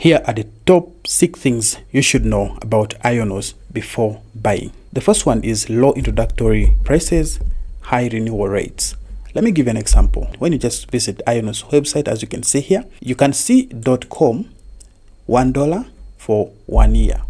Here are the top 6 things you should know about Ionos before buying. The first one is low introductory prices, high renewal rates. Let me give you an example. When you just visit Ionos website, as you can see here, you can see .com $1 for 1 year.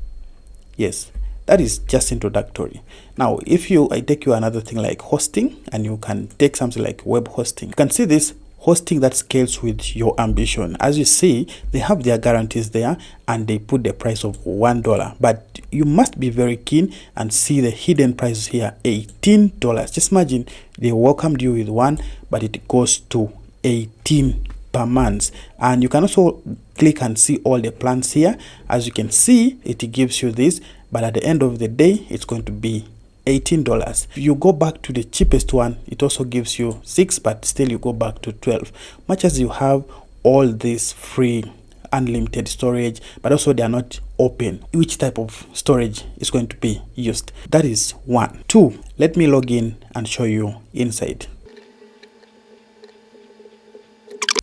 Yes, that is just introductory. Now, if I take you another thing like hosting, and you can take something like web hosting, you can see this hosting that scales with your ambition. As you see, they have their guarantees there and they put the price of $1, but you must be very keen and see the hidden prices here, $18. Just imagine they welcomed you with 1, but it goes to 18 per month. And you can also click and see all the plans here. As you can see, it gives you this, but at the end of the day, it's going to be $18. If you go back to the cheapest one, it also gives you 6, but still you go back to 12. Much as you have all this free unlimited storage, but also they are not open which type of storage is going to be used. That is 1. 2, let me log in and show you inside.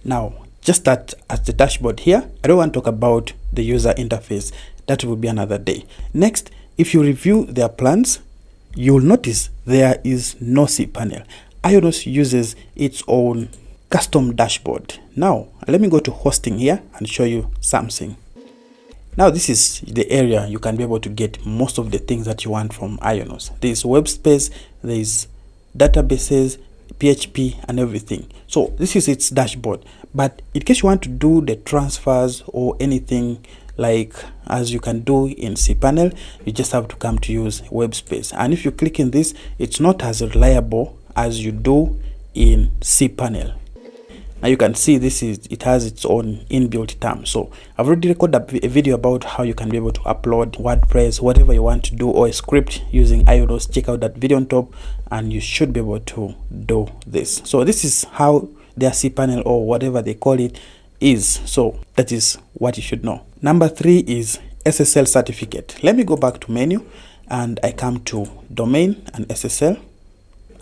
Now, just that at the dashboard here, I don't want to talk about the user interface. That will be another day. Next, if you review their plans, you will notice there is no cPanel. Ionos uses its own custom dashboard. Now, let me go to hosting here and show you something. Now, this is the area you can be able to get most of the things that you want from Ionos. There is web space, there is databases, PHP and everything. So this is its dashboard. But in case you want to do the transfers or anything like as you can do in cPanel, you just have to come to use web space. And if you click in this, it's not as reliable as you do in cPanel. Now you can see it has its own inbuilt terms. So I've already recorded a video about how you can be able to upload WordPress, whatever you want to do, or a script using Ionos. Check out that video on top and you should be able to do this. So this is how their cPanel, or whatever they call it, is. So that is what you should know. Number 3 is SSL certificate. Let me go back to menu and I come to domain and SSL.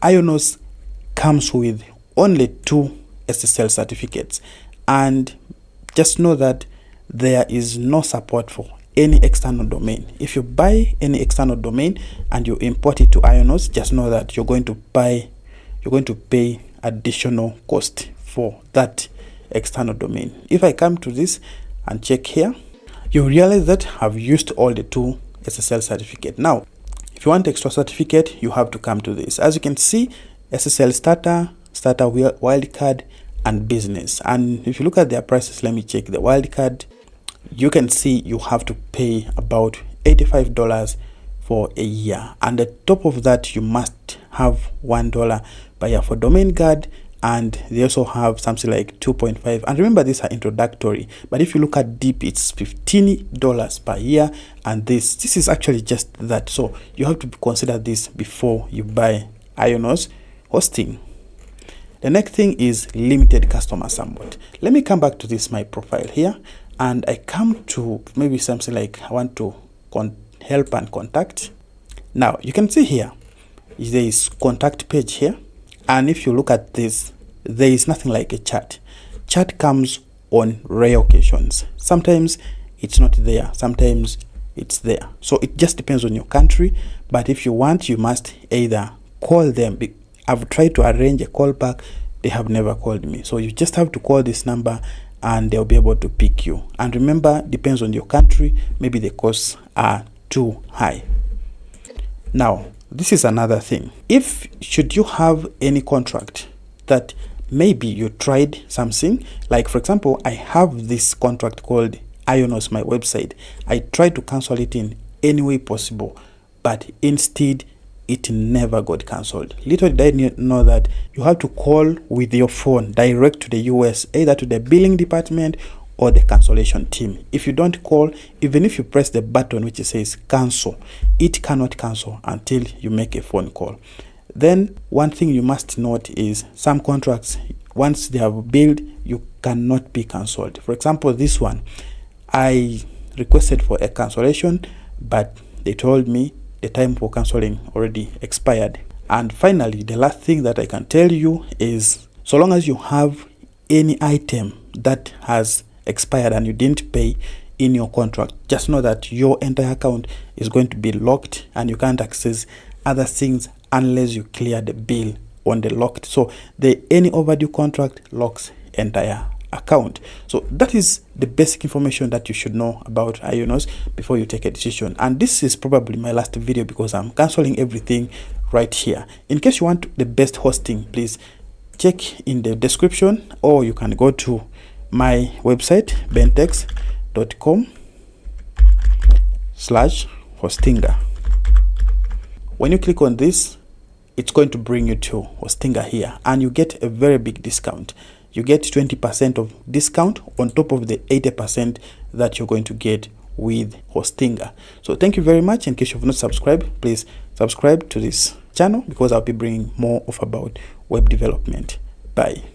Ionos comes with only 2 SSL certificates, and just know that there is no support for any external domain. If you buy any external domain and you import it to Ionos, just know that you're going to pay additional cost for that external domain. If I come to this and check here, you realize that I've used all the 2 SSL certificate. Now, if you want extra certificate, you have to come to this. As you can see, SSL starter wildcard and business. And if you look at their prices, let me check the wildcard. You can see you have to pay about $85 for a year, and on top of that you must have $1 per year for domain guard, and they also have something like 2.5. And remember, these are introductory, but if you look at deep, it's $15 per year, and this is actually just that. So you have to consider this before you buy Ionos hosting. The next thing is limited customer support. Let me come back to this my profile here, and I come to maybe something like I want to help and contact. Now you can see here there is contact page here, and if you look at this, there is nothing like a chat. Chat comes on rare occasions. Sometimes it's not there, sometimes it's there. So it just depends on your country, but if you want, you must either call them. I've tried to arrange a call back, they have never called me. So you just have to call this number and they'll be able to pick you. And remember, depends on your country, maybe the costs are too high. Now, this is another thing. Should you have any contract that maybe you tried something, like for example, I have this contract called Ionos, my website. I tried to cancel it in any way possible, but instead it never got cancelled. Little did I know that you have to call with your phone direct to the US, either to the billing department or the cancellation team. If you don't call, even if you press the button which says cancel, it cannot cancel until you make a phone call. Then one thing you must note is some contracts, once they have billed, you cannot be cancelled. For example, this one, I requested for a cancellation, but they told me the time for cancelling already expired. And finally, the last thing that I can tell you is, so long as you have any item that has expired and you didn't pay, in your contract. Just know that your entire account is going to be locked and you can't access other things unless you clear the bill on the locked. So the any overdue contract locks entire account. So that is the basic information that you should know about Ionos before you take a decision. And this is probably my last video because I'm canceling everything right here. In case you want the best hosting, please check in the description, or you can go to my website bentex.com/Hostinger. When you click on this, it's going to bring you to Hostinger here, and you get a very big discount. You get 20% of discount on top of the 80% that you're going to get with Hostinger. So thank you very much. In case you've not subscribed, please subscribe to this channel because I'll be bringing more of about web development. Bye.